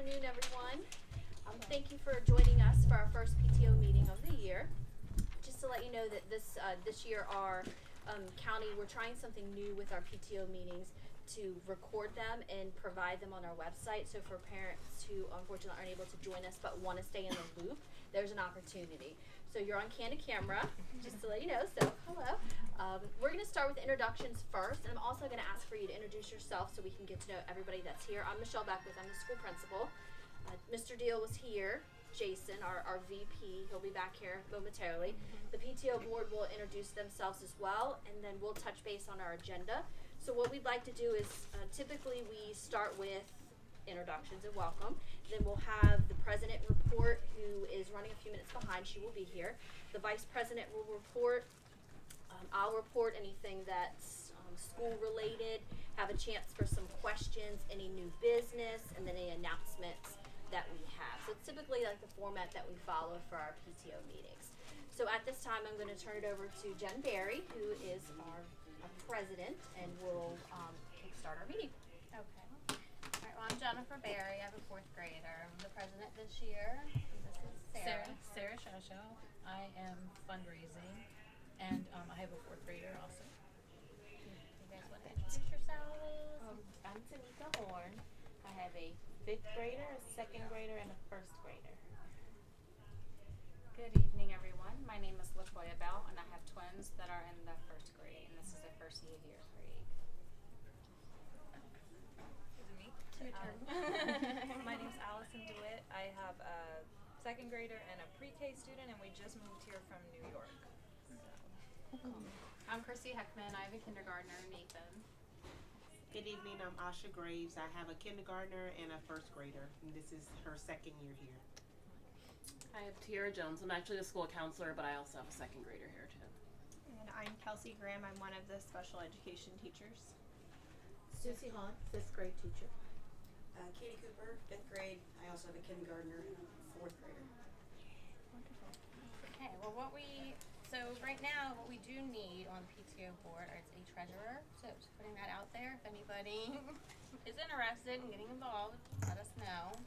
afternoon, everyone. Thank you for joining us for our first PTO meeting of the year. Just to let you know that this year our county, we're trying something new with our PTO meetings to record them and provide them on our website. So for parents who unfortunately aren't able to join us but want to stay in the loop, there's an opportunity. So you're on candid camera, just to let you know. So hello. We're going to start with introductions first, and I'm also going to ask for you to introduce yourself so we can get to know everybody that's here. I'm Michelle Beckwith. I'm the school principal. Mr. Deal was here. Jason, our VP, he'll be back here momentarily. The PTO board will introduce themselves as well, and then we'll touch base on our agenda. So what we'd like to do is typically we start with introductions and welcome. Then we'll have the president report, who is running a few minutes behind. She will be here. The vice president will report. I'll report anything that's school related, have a chance for some questions, any new business, and then any announcements that we have. So it's typically like the format that we follow for our PTO meetings. So at this time, I'm going to turn it over to Jen Berry, who is our president, and will kickstart our meeting. Okay. All right, well, I'm Jennifer Berry. I'm a fourth grader. I'm the president this year. This is Sarah. Sarah Shasho. I am fundraising, and I have a fourth grader also. You guys want to introduce yourselves? I'm Tanika Horn. I have a fifth grader, a second grader, and a first grader. Good evening, everyone. My name is LaToya Bell, and I have twins that are in the first grade, and this is their first year here grade. Is it me? It's your turn. My name's Allison DeWitt. I have a second grader and a pre-K student, and we just moved here from New York. I'm Chrissy Heckman. I have a kindergartner, Nathan. Good evening, I'm Asha Graves. I have a kindergartner and a first grader, and this is her second year here. I have Tiara Jones. I'm actually a school counselor, but I also have a second grader here too. And I'm Kelsey Graham. I'm one of the special education teachers. Susie Hahn, fifth grade teacher. Katie Cooper, fifth grade. I also have a kindergartner and a fourth grader. Wonderful. Okay, well so right now what we do need on the PTO board is a treasurer. So just putting that out there. If anybody is interested in getting involved, let us know.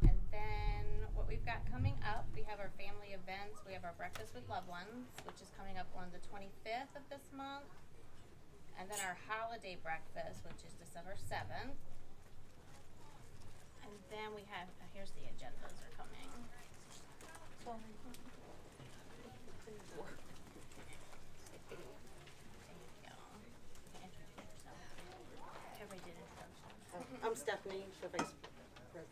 And then what we've got coming up, we have our family events. We have our Breakfast with Loved Ones, which is coming up on the 25th of this month. And then our holiday breakfast, which is December 7th. And then we have, here's the agendas are coming. There you go. Introduce yourself. Everybody did introductions. I'm Stephanie, the vice president.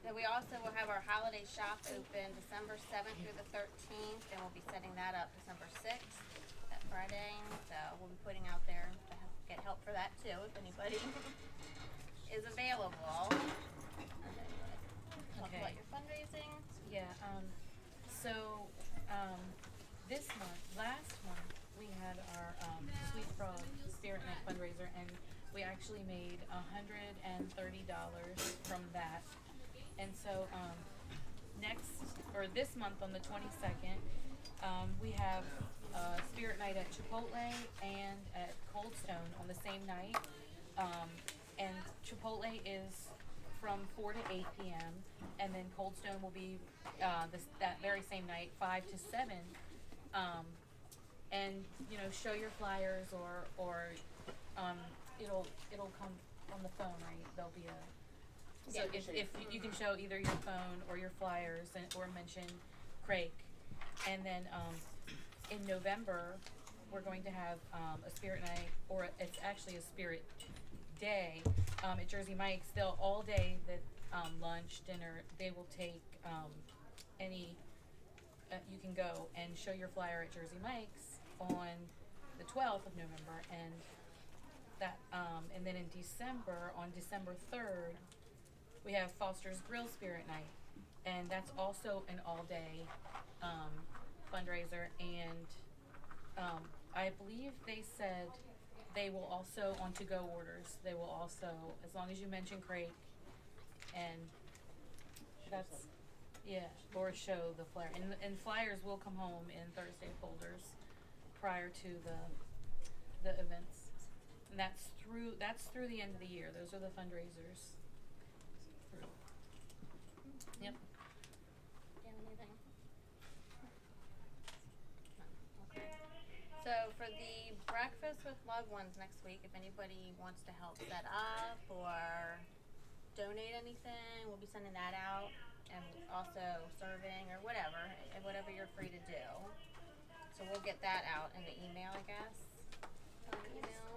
Then we also will have our holiday shop open December 7th through the 13th, and we'll be setting that up December 6th, that Friday. So we'll be putting out there to get help for that too, if anybody is available. Talk about your fundraising. Yeah. Last month, we had our Sweet Frog Spirit Night fundraiser, and we actually made $130 from that. And so this month on the 22nd, we have Spirit Night at Chipotle and at Cold Stone on the same night. And Chipotle is from 4 to 8 p.m. and then Cold Stone will be that very same night, 5 to 7. And show your flyers or it'll come on the phone, right? There'll be if you can show either your phone or your flyers or mention Craig. And then in November we're going to have a Spirit Night, or it's actually a Spirit Day at Jersey Mike's. They'll all day that lunch, dinner, they will take any you can go and show your flyer at Jersey Mike's on the 12th of November, and that and then in December, on December 3rd, we have Foster's Grill Spirit Night, and that's also an all-day fundraiser. And I believe they said they will also, on to-go orders, they will also, as long as you mention Craig, and that's, yeah, or show the flyer. And flyers will come home in Thursday folders prior to the the events. And that's through the end of the year. Those are the fundraisers. Yep. Do you have anything? No. Okay. So for the breakfast with loved ones next week, if anybody wants to help set up or donate anything, we'll be sending that out, and also serving or whatever you're free to do. So we'll get that out in the email, I guess. Email.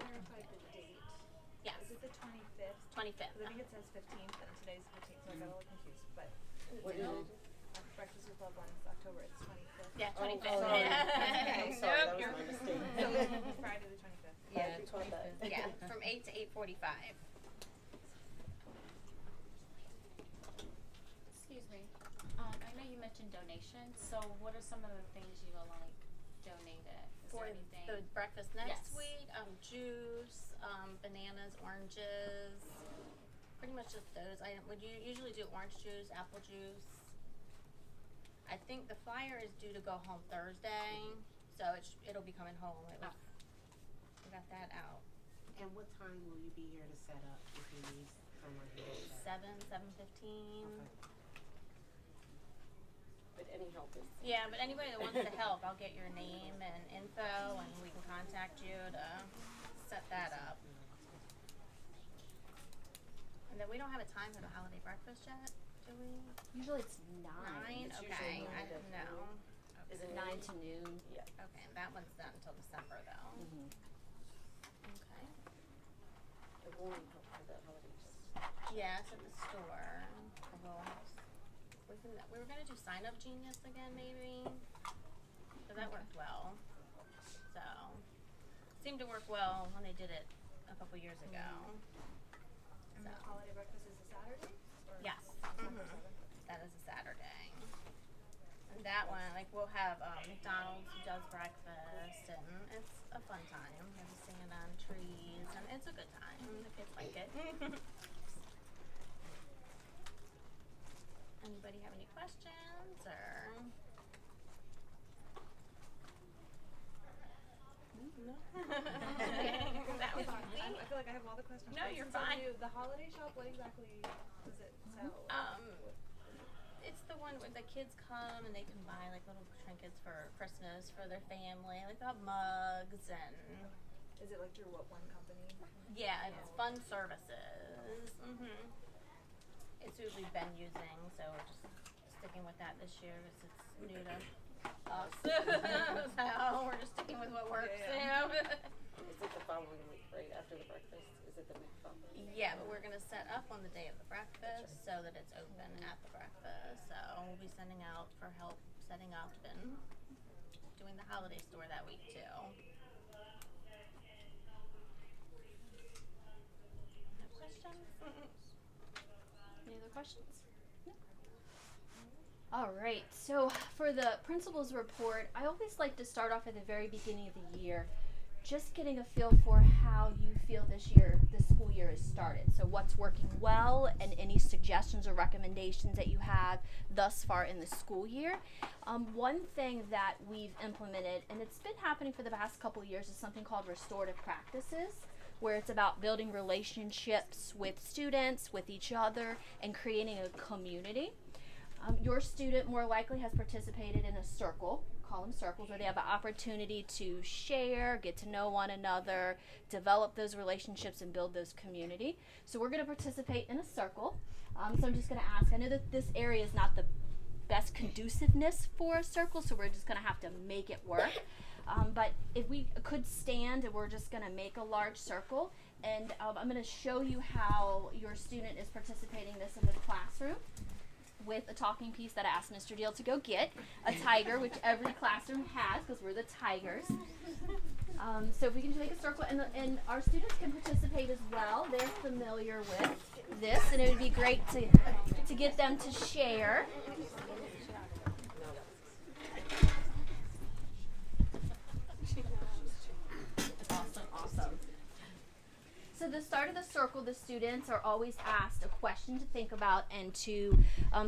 Yes. Is it the 25th? 25th. I think it says 15th and today's 15th, so I got a little confused. But What is it? Breakfast with Loved Ones, October, it's 25th. Yeah, 25th. Oh, sorry. Yeah. I'm sorry, that was Nope, my you're- mistake. So Friday the 25th. Yeah, I caught that. 25th. Yeah, from 8 to 8:45. Excuse me. I know you mentioned donations, so what are some of the things you will like donated? Is For there anything? the breakfast next Yes. week, juice, bananas, oranges, pretty much just those items. Would you usually do orange juice, apple juice? I think the flyer is due to go home Thursday, so it'll be coming home. We got that out. And what time will you be here to set up if you need someone here to set up? 7:15. Okay. But any help is. Yeah, but anybody that wants to help, I'll get your name and info, and we can contact you to set that up. And then we don't have a time for the holiday breakfast yet, do we? Usually it's 9. 9? It's Okay, usually I 9 to don't know. Is it 9 to noon? Yeah. Okay, that one's done until December though. Mm-hmm. Okay. It won't help for the holidays. Yeah, it's at the store. We were gonna do Sign Up Genius again, maybe. So that worked well. So seemed to work well when they did it a couple years ago. And the holiday breakfast is a Saturday? Or Yes. December 7th? That is a Saturday. And that one, like, we'll have McDonald's who does breakfast, and it's a fun time. We'll be singing on trees, and it's a good time. The kids like it. Anybody have any questions, or? No. That was easy. I feel like I have all the questions. No, but you're since I'm fine. new, the holiday shop, what exactly does it sell? It's the one where the kids come and they can buy like little trinkets for Christmas for their family. Like they have mugs and. Is it like through what one company? Yeah, it's Fun Services. Mhm. It's who we've been using, so we're just sticking with that this year because it's new to us. So we're just sticking with what works. Yeah. Is it the following week, right after the breakfast? Is it the week following? Yeah, but we're gonna set up on the day of the breakfast so that it's open at the breakfast. So we'll be sending out for help setting up and doing the holiday store that week too. No questions? Any other questions? No. All right. So for the principal's report, I always like to start off at the very beginning of the year, just getting a feel for how you feel this year, the school year has started. So what's working well and any suggestions or recommendations that you have thus far in the school year. One thing that we've implemented, and it's been happening for the past couple of years, is something called restorative practices, where it's about building relationships with students, with each other, and creating a community. Your student more likely has participated in a circle, call them circles, where they have an opportunity to share, get to know one another, develop those relationships, and build those community. So we're going to participate in a circle. So I'm just going to ask, I know that this area is not the best conduciveness for a circle, so we're just going to have to make it work. But if we could stand, and we're just going to make a large circle, and I'm going to show you how your student is participating this in the classroom with a talking piece that I asked Mr. Deal to go get, a tiger, which every classroom has because we're the tigers. So if we can just make a circle, and our students can participate as well. They're familiar with this, and it would be great to get them to share. Awesome. So the start of the circle, the students are always asked a question to think about and to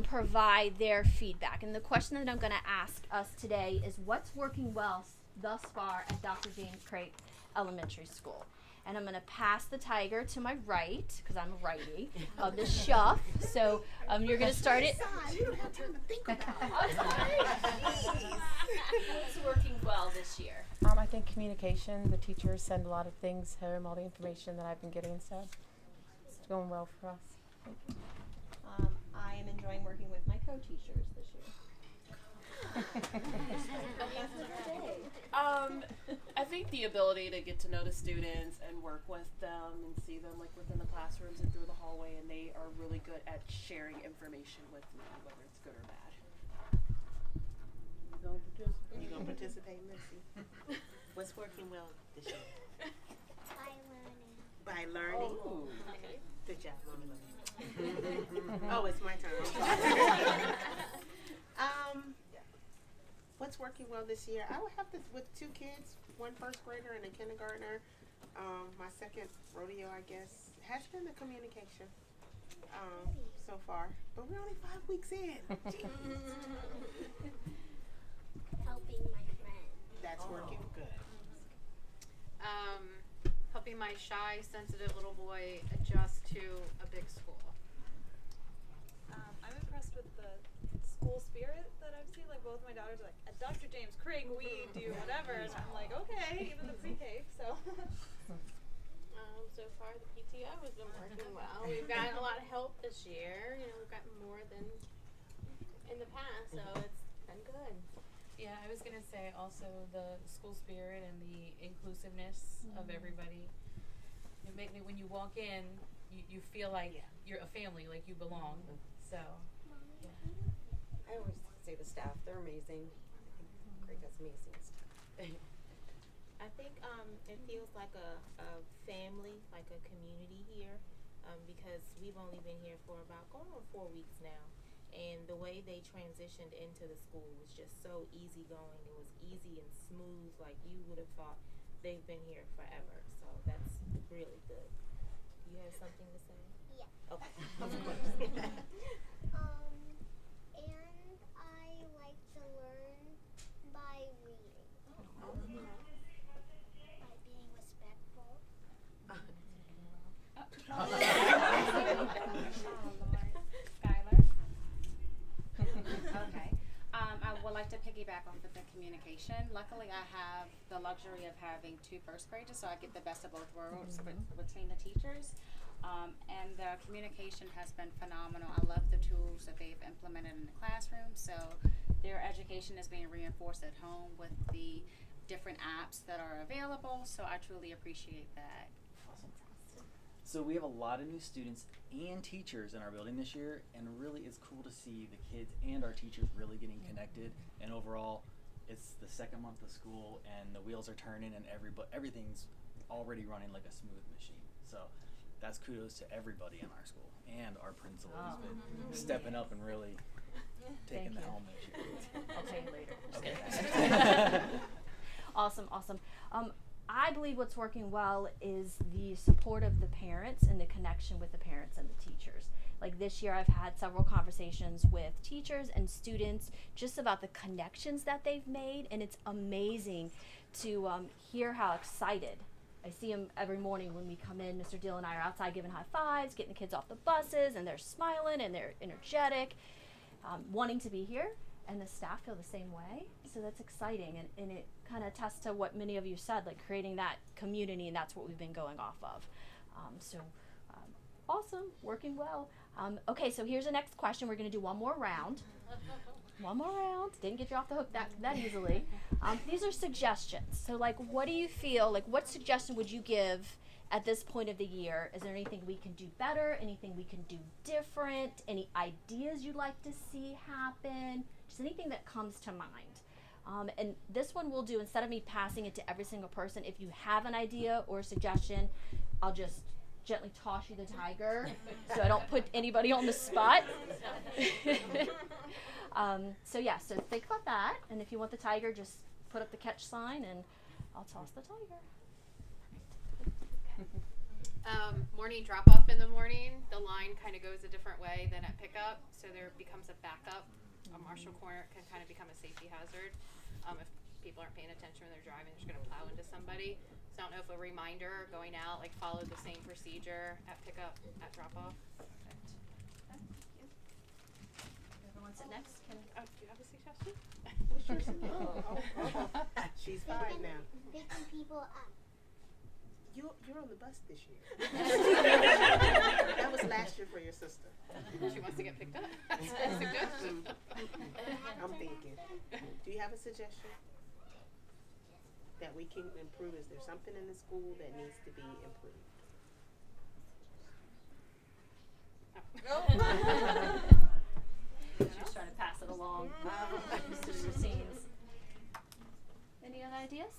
provide their feedback. And the question that I'm going to ask us today is, what's working well thus far at Dr. James Craig Elementary School. And I'm going to pass the tiger to my right, because I'm a righty, of the shuff. So you're going to start it. You don't have time to think about it. What's working well this year? I think communication. The teachers send a lot of things home, all the information that I've been getting, so it's going well for us. I am enjoying working with my co-teachers this year. I think the ability to get to know the students and work with them and see them like within the classrooms and through the hallway, and they are really good at sharing information with me, whether it's good or bad. You gonna participate, Missy? What's working well this year? By learning. Oh. Good job, Mama. Oh, it's my turn. What's working well this year? I would have this with 2 kids, 1 first grader and a kindergartner. My second rodeo, I guess, has been the communication so far. But we're only 5 weeks in. Helping my friend. That's working good. Helping my shy, sensitive little boy adjust to a big school. I'm impressed with the school spirit that I've seen. Like both my daughters are like, at Dr. James Craig we do whatever, and I'm like, okay, even the pre-K. So. So far the PTO has been working well. We've gotten a lot of help this year. You know, we've gotten more than in the past, so it's been good. Yeah, I was gonna say also the school spirit and the inclusiveness of everybody. It make me, when you walk in, you feel like you're a family, like you belong. So, yeah. I always say the staff, they're amazing. Great, that's amazing stuff. I think it feels like a family, like a community here, because we've only been here for about going on 4 weeks now. And the way they transitioned into the school was just so easygoing. It was easy and smooth, like you would have thought they've been here forever. So that's really good. You have something to say? Yeah. Okay. And I like to learn by reading. By being respectful. Okay. I would like to piggyback off of the communication. Luckily, I have the luxury of having 2 first graders, so I get the best of both worlds between the teachers. And the communication has been phenomenal. I love the tools that they've implemented in the classroom, so their education is being reinforced at home with the different apps that are available, so I truly appreciate that. So we have a lot of new students and teachers in our building this year, and really it's cool to see the kids and our teachers really getting connected. And overall, it's the second month of school, and the wheels are turning, and everything's already running like a smooth machine. So that's kudos to everybody in our school, and our principal who's been stepping up and really taking the helm this year. I'll tell you later. Okay. Awesome. I believe what's working well is the support of the parents and the connection with the parents and the teachers. Like this year I've had several conversations with teachers and students just about the connections that they've made, and it's amazing to hear how excited. I see them every morning when we come in. Mr. Deal and I are outside giving high fives, getting the kids off the buses, and they're smiling and they're energetic, wanting to be here. And the staff feel the same way, so that's exciting, and it kind of attests to what many of you said, like creating that community, and that's what we've been going off of. Awesome, working well. Okay, so here's the next question. We're going to do one more round. Didn't get you off the hook that easily. These are suggestions. So, like, what do you feel, like, what suggestion would you give at this point of the year? Is there anything we can do better? Anything we can do different? Any ideas you'd like to see happen? Just anything that comes to mind. And this one we'll do, instead of me passing it to every single person, if you have an idea or a suggestion, I'll just gently toss you the tiger so I don't put anybody on the spot. So think about that, and if you want the tiger, just put up the catch sign and I'll toss the tiger. Morning drop off in the morning, the line kind of goes a different way than at pickup, so there becomes a backup. A Marshall corner can kind of become a safety hazard. If people aren't paying attention when they're driving, they're just gonna plow into somebody. So I don't know if a reminder going out, like follow the same procedure at pickup, at drop off. Everyone sit next. Can Oh, do you have a suggestion? What's your suggestion? She's 5 now. Picking people up. You're on the bus this year. That was last year for your sister. She wants to get picked up. That's a suggestion. I'm thinking. Do you have a suggestion that we can improve? Is there something in the school that needs to be improved? She's trying to pass it along. Just to the routines. Any other ideas?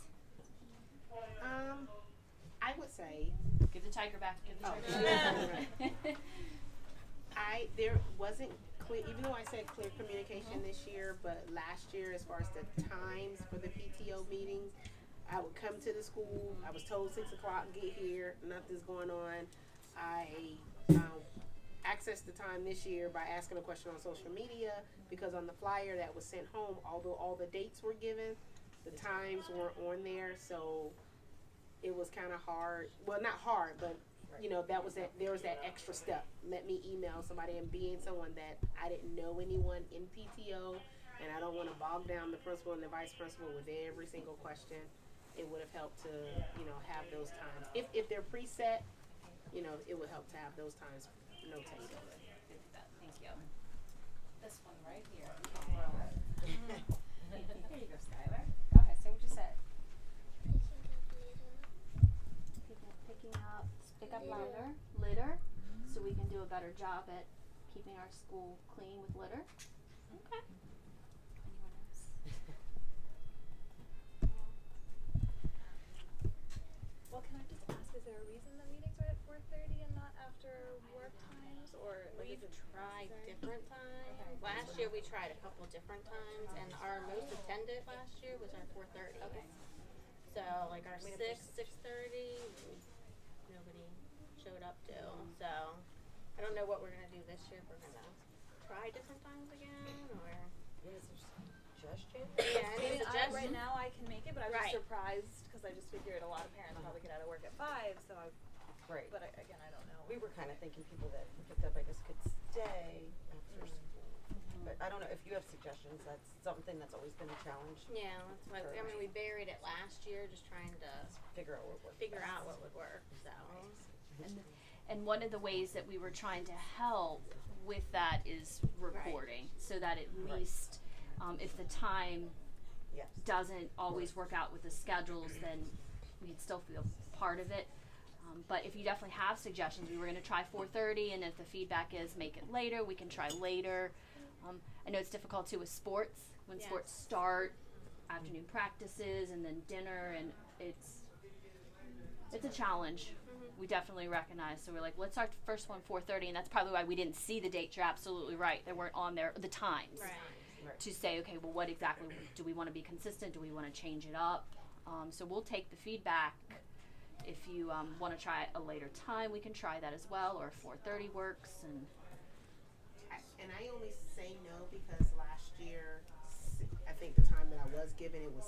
I would say Give the tiger back. Give the Oh, tiger back. there wasn't clear, even though I said clear communication this year, but last year as far as the times for the PTO meetings, I would come to the school, I was told 6 o'clock, get here, nothing's going on. I accessed the time this year by asking a question on social media, because on the flyer that was sent home, although all the dates were given, the times weren't on there, so it was kind of hard. Well, not hard, but you know, there was that extra step. Let me email somebody, and being someone that I didn't know anyone in PTO, and I don't want to bog down the principal and the vice principal with every single question. It would have helped to, you know, have those times. If they're preset, you know, it would help to have those times notated. Thank you. This one right here. Here you go, Skylar. Go ahead, say what you said. Pick up litter, so we can do a better job at keeping our school clean with litter. Okay. Anyone else? Well, can I just ask, is there a reason the meetings are at 4:30 and not after work times, or like We've is it tried necessary? different times. Last year we tried a couple different times, and our most attended last year was our 4:30. Okay. So like our 6:30, nobody showed up to. So I don't know what we're gonna do this year. If we're gonna try different times again, or Suggestion? yeah, I any mean, suggestions? right now I can make it, but I was Right. just surprised because I just figured a lot of parents probably get out of work at 5, so I. Right. But again, I don't know. We were kind of thinking people that were picked up, I guess, could stay after school. But I don't know, if you have suggestions, that's something that's always been a challenge. Yeah, that's why. I mean, we buried it last year, just trying to Figure out what works. figure out what would work. So. And one of the ways that we were trying to help with that is recording, so that at least if the time Yes. doesn't always work out with the schedules, then we can still feel part of it. But if you definitely have suggestions, we were going to try 4:30, and if the feedback is make it later, we can try later. I know it's difficult too with sports, when Yes. sports start, afternoon practices, and then dinner, and it's a challenge. We definitely recognize. So we're like, let's start the first one 4:30, and that's probably why we didn't see the dates. You're absolutely right. They weren't on there, the times. Right. To say, okay, well, what exactly do we want to be consistent? Do we want to change it up? So we'll take the feedback. If you want to try a later time, we can try that as well, or 4:30 works. And I only say no because last year, I think the time that I was given, it was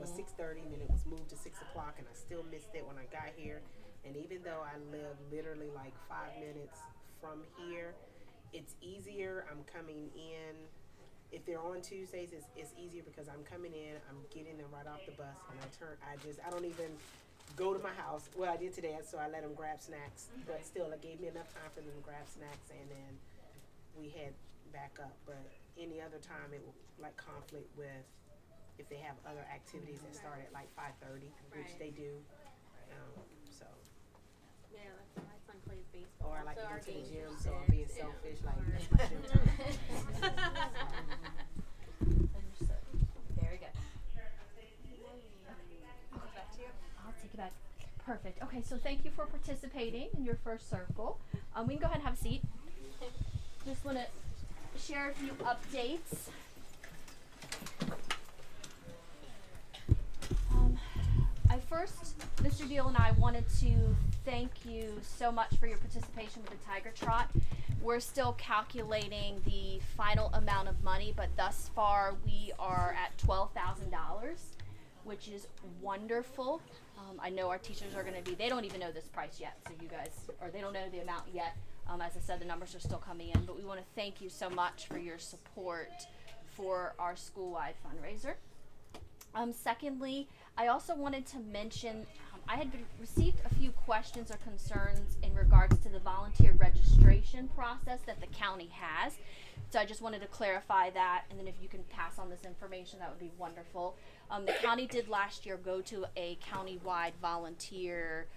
6:30, and then it was moved to 6 o'clock, and I still missed it when I got here. And even though I live literally like 5 minutes from here, it's easier. I'm coming in. If they're on Tuesdays, it's easier because I'm coming in, I'm getting them right off the bus, and I don't even go to my house. Well, I did today, so I let them grab snacks, but still, it gave me enough time for them to grab snacks, and then we head back up. But any other time, it will like conflict with if they have other activities that start at like 5:30, which Right. they do. So. Yeah, that's my son plays baseball. Or I like so to our go to the games gym, are so I'm 6, being yeah. selfish, like that's my gym time. Understood. Very good. Back to you. I'll take it back. Perfect. Okay, so thank you for participating in your first circle. We can go ahead and have a seat. Just want to share a few updates. Mr. Deal and I wanted to thank you so much for your participation with the Tiger Trot. We're still calculating the final amount of money, but thus far we are at $12,000, which is wonderful. I know our teachers are going to be, they don't even know this price yet, so you guys, or they don't know the amount yet. As I said, the numbers are still coming in, but we want to thank you so much for your support for our school-wide fundraiser. Secondly, I also wanted to mention, I had received a few questions or concerns in regards to the volunteer registration process that the county has. So I just wanted to clarify that, and then if you can pass on this information, that would be wonderful. The county did last year go to a county-wide volunteer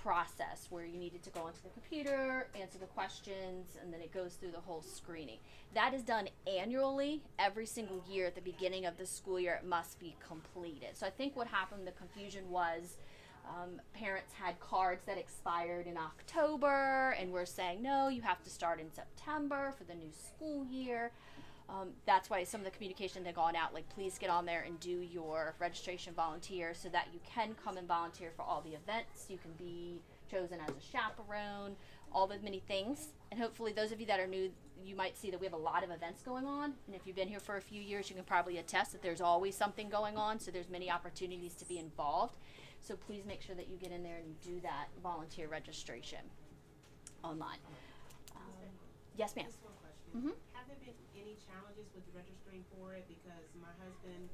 process where you needed to go onto the computer, answer the questions, and then it goes through the whole screening. That is done annually. Every single year at the beginning of the school year, it must be completed. So I think what happened, the confusion was parents had cards that expired in October, and we're saying, no, you have to start in September for the new school year. That's why some of the communication had gone out, like, please get on there and do your registration volunteer so that you can come and volunteer for all the events. You can be chosen as a chaperone, all the many things. And hopefully those of you that are new, you might see that we have a lot of events going on. And if you've been here for a few years, you can probably attest that there's always something going on. So there's many opportunities to be involved. So please make sure that you get in there and do that volunteer registration online. Yes, ma'am. Just one question. Mm-hmm. Have there been any challenges with registering for it? Because my husband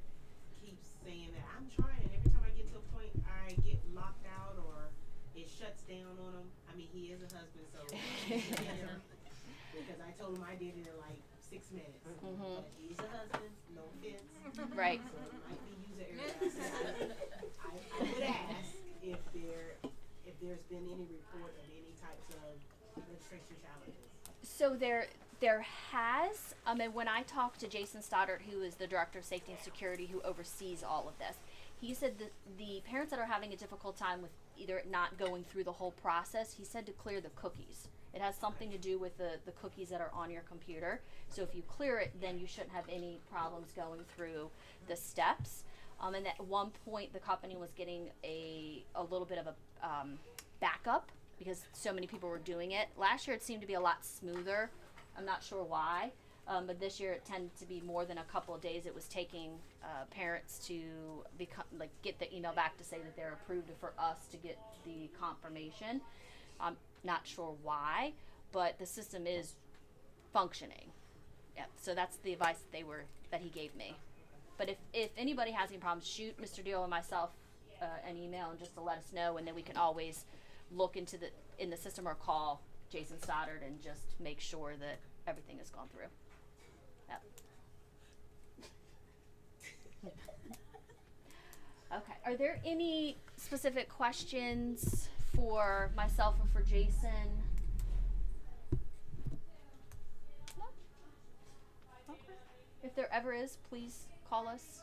keeps saying that I'm trying, and every time I get to a point, I get locked out or it shuts down on him. I mean, he is a husband, so because I told him I did it in like 6 minutes. Mm-hmm. But he's a husband, no offense. Right. So it might be user error. I would ask if there's been any report of any types of registration challenges. So there has, and when I talked to Jason Stoddard, who is the Director of Safety and Security, who oversees all of this, he said that the parents that are having a difficult time with either it not going through the whole process, he said to clear the cookies. It has something to do with the cookies that are on your computer. So if you clear it, then you shouldn't have any problems going through the steps. And at one point, the company was getting a little bit of a backup because so many people were doing it. Last year, it seemed to be a lot smoother. I'm not sure why, but this year it tended to be more than a couple of days. It was taking parents to get the email back to say that they're approved for us to get the confirmation. I'm not sure why, but the system is functioning. Yep. So that's the advice that he gave me. But if anybody has any problems, shoot Mr. Deal and myself an email and just to let us know, and then we can always look into in the system or call Jason Stoddard and just make sure that everything has gone through. Yep. Okay. Are there any specific questions for myself or for Jason? No? Okay. If there ever is, please call us,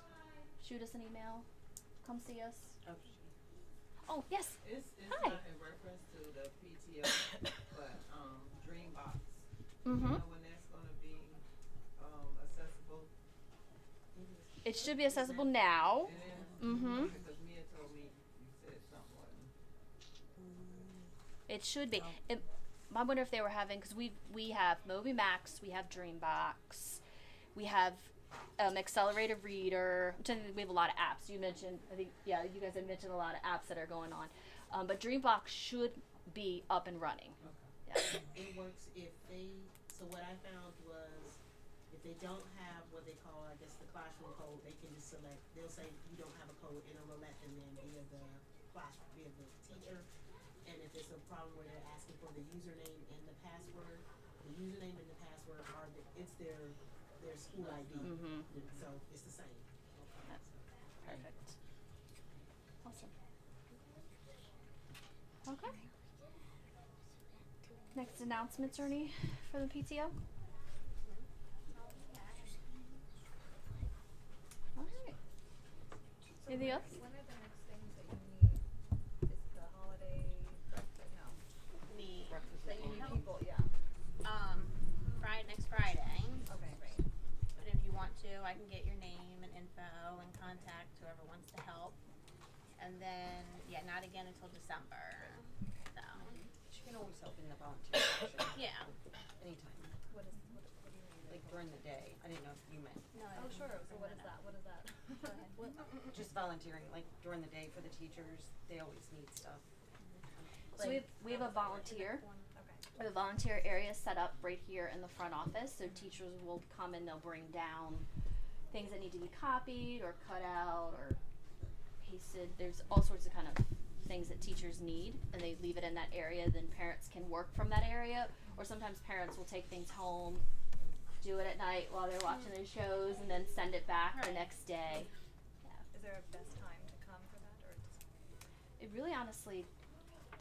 shoot us an email, come see us. Oh, yes. It's Hi. not in reference to the PTO, but Dreambox. Mm-hmm. You know when that's going to be accessible? It should be accessible now. It is? Mm-hmm. Because Mia told me you said something wasn't. It should be. I wonder if they were having, because we have MobiMax, we have Dreambox, we have Accelerated Reader. I'm telling you, we have a lot of apps. You mentioned, I think, yeah, you guys have mentioned a lot of apps that are going on. But Dreambox should be up and running. Okay. Yeah. It works so what I found was if they don't have what they call, I guess, the classroom code, they can just select, they'll say you don't have a code and it'll let them in via the classroom, via the teacher. And if it's a problem where they're asking for the username and the password it's their school ID. Mm-hmm. So it's the same. Perfect. Awesome. Okay. Next announcements, Ernie, for the PTO? All right. Anything else? When are the next things that you need? Is the holiday breakfast? No. That you need people, yeah. Next Friday. Okay, great. But if you want to, I can get your name and info and contact whoever wants to help. And then, not again until December. So. can always help in the volunteer section. Yeah. Anytime. What do you mean? Like during the day. I didn't know if you meant. No, I Oh, didn't sure. bring So what is that? What is that? Go ahead. Just volunteering, like during the day for the teachers. They always need stuff. So we have a volunteer. Okay. We have a volunteer area set up right here in the front office. So teachers will come and they'll bring down things that need to be copied or cut out or pasted. There's all sorts of kind of things that teachers need, and they leave it in that area. Then parents can work from that area, or sometimes parents will take things home, do it at night while they're watching their shows, and then send it back the next day. Yeah. Is there a best time to come for that, or just It really honestly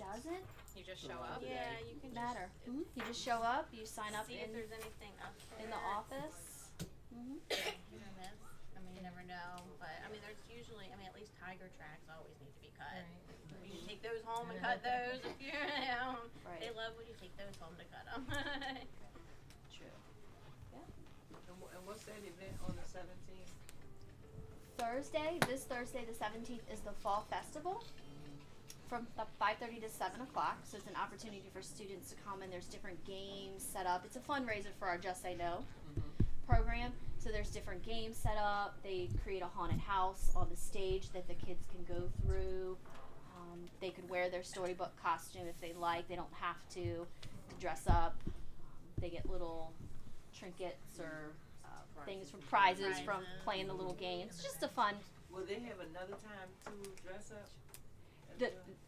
doesn't You just show up. Yeah, you can matter. You just show up, you sign up See if in there's anything up the there. office. Hit or miss. I mean, you never know, but I mean, there's usually, I mean, at least tiger tracks always need to be cut. You can take those home and cut those if you're, you know, Right. they love when you take those home to cut them. True. And what's that event on the 17th? This Thursday the 17th is the Fall Festival from 5:30 to 7 o'clock. So it's an opportunity for students to come, and there's different games set up. It's a fundraiser for our Just Say No program. So there's different games set up. They create a haunted house on the stage that the kids can go through. They could wear their storybook costume if they like. They don't have to dress up. They get little trinkets or things from prizes from playing the little games. It's just a fun. Will they have another time to dress up?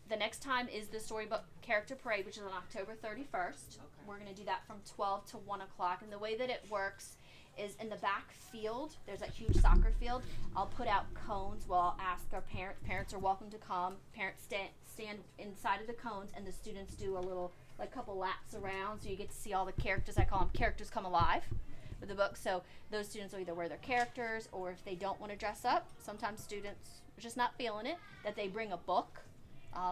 The next time is the storybook character parade, which is on October 31st. Okay. We're going to do that from 12 to 1 o'clock. And the way that it works is in the back field, there's that huge soccer field. I'll put out cones. Well, I'll ask our parents are welcome to come. Parents stand inside of the cones, and the students do a little, like, couple laps around. So you get to see all the characters. I call them characters come alive with the book. So those students will either wear their characters, or if they don't want to dress up, sometimes students are just not feeling it, that they bring a book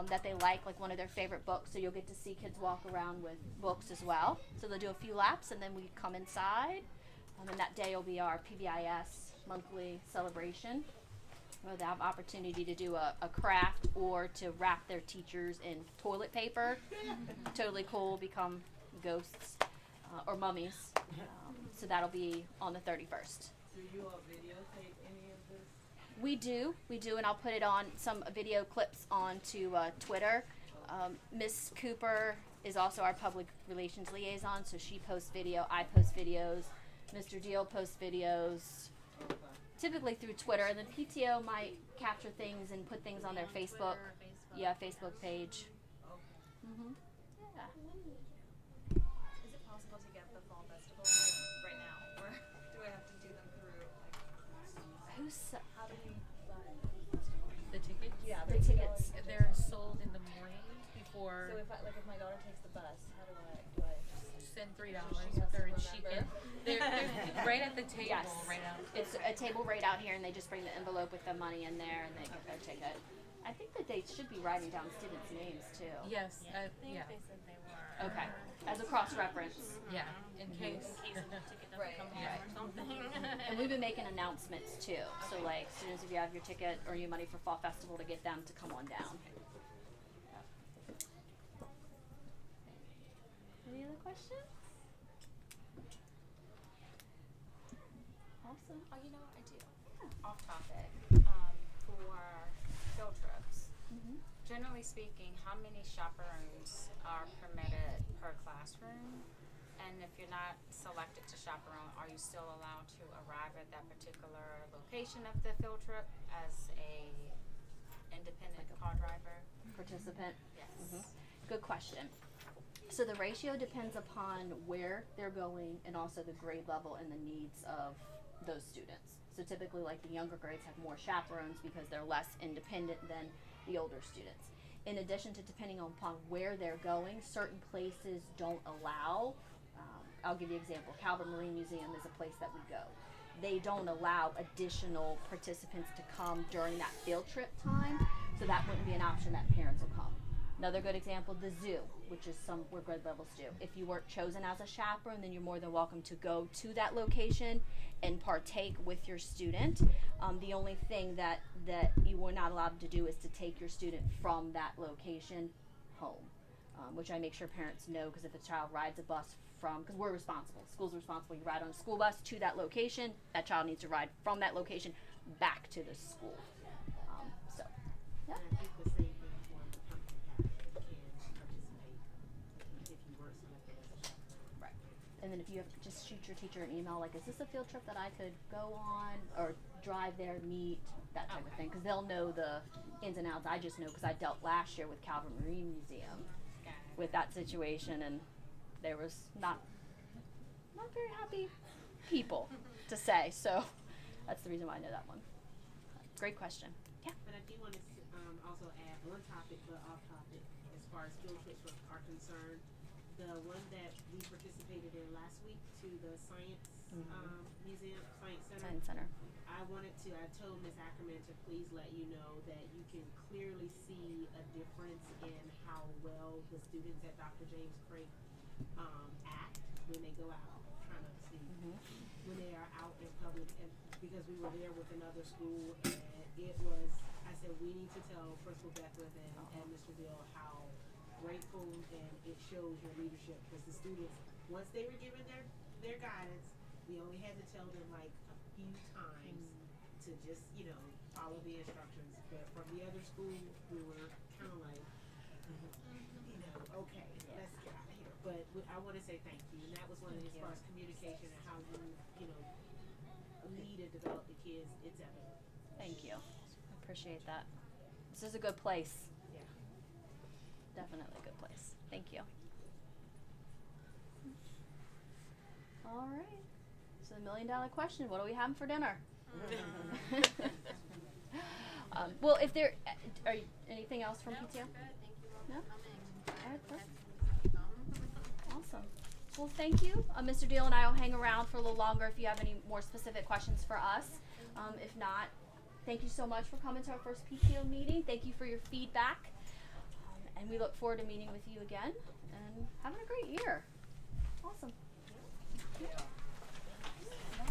that they like one of their favorite books. So you'll get to see kids walk around with books as well. So they'll do a few laps, and then we come inside. And that day will be our PBIS monthly celebration, where they have opportunity to do a craft or to wrap their teachers in toilet paper. Totally cool, become ghosts or mummies. So that'll be on the 31st. Do you all videotape any of this? We do, and I'll put it on some video clips onto Twitter. Miss Cooper is also our public relations liaison, so she posts video, I post videos, Mr. Deal posts videos, typically through Twitter, and then PTO might capture things and put things on their Facebook, Facebook page. Yeah. is it possible to get the fall festival right now, or do I have to do them through how do you buy The tickets? Yeah, the tickets. They're sold in the morning before. So if my daughter takes the bus, how do I Send $3 She with has her, to and she can. remember. They're right at the table, Yes. right out. It's a table right out here, and they just bring the envelope with the money in there, and they get their ticket. I think that they should be writing down students' names too. Yes, I think yeah, they said they were. Okay, as a cross-reference. yeah, in case. In case the ticket doesn't Right. come home or something. And we've been making announcements too. So like, students, if you have your ticket or your money for Fall Festival, to get them to come on down. Any other questions? Awesome. Oh, you know what I do? Yeah. Off topic. For field trips, generally speaking, how many chaperones are permitted per classroom? And if you're not selected to chaperone, are you still allowed to arrive at that particular location of the field trip as a independent car driver? Participant. Yes. Good question. So the ratio depends upon where they're going and also the grade level and the needs of those students. So typically, like, the younger grades have more chaperones because they're less independent than the older students. In addition to depending upon where they're going, certain places don't allow. I'll give you an example. Calvert Marine Museum is a place that we go. They don't allow additional participants to come during that field trip time, so that wouldn't be an option that parents will come. Another good example, the zoo, which is where grade levels do. If you weren't chosen as a chaperone, then you're more than welcome to go to that location and partake with your student. The only thing that you were not allowed to do is to take your student from that location home. which I make sure parents know, because if a child rides a bus from, because we're responsible, school's responsible, you ride on a school bus to that location, that child needs to ride from that location back to the school. So, yeah. And I think the same thing for the pumpkin patch. You can participate if you weren't selected as a chaperone. Right. And then if you have, just shoot your teacher an email like, is this a field trip that I could go on, or drive there, meet, that type of thing, because they'll know the ins and outs. I just know because I dealt last year with Calvert Marine Museum with that situation, and there was not very happy people to say. So that's the reason why I know that one. Great question. Yeah. But I do want to also add on topic but off topic as far as field trips are concerned. The one that we participated in last week to the Science Museum, Science Center. I told Ms. Ackerman to please let you know that you can clearly see a difference in how well the students at Dr. James Craig act when they go out. Trying to see when they are out in public, and because we were there with another school, and it was, I said, we need to tell Principal Beckwith and Mr. Bill how grateful, and it shows your leadership, because the students, once they were given their guidance, we only had to tell them like a few times to just, follow the instructions. But from the other school, we were kind of like, okay, let's get out of here. But I want to say thank you, and that was one of as far as communication and how you lead and develop the kids. It's evident. Thank you. I appreciate that. This is a good place. Yeah. Definitely a good place. Thank you. All right. So the $1 million question, what are we having for dinner? Well, if there, are you, anything else from PTO? Good. Thank you all No? for coming. All right, perfect. Awesome. Well, thank you. Mr. Deal and I will hang around for a little longer if you have any more specific questions for us. If not, thank you so much for coming to our first PTO meeting. Thank you for your feedback. And we look forward to meeting with you again and having a great year.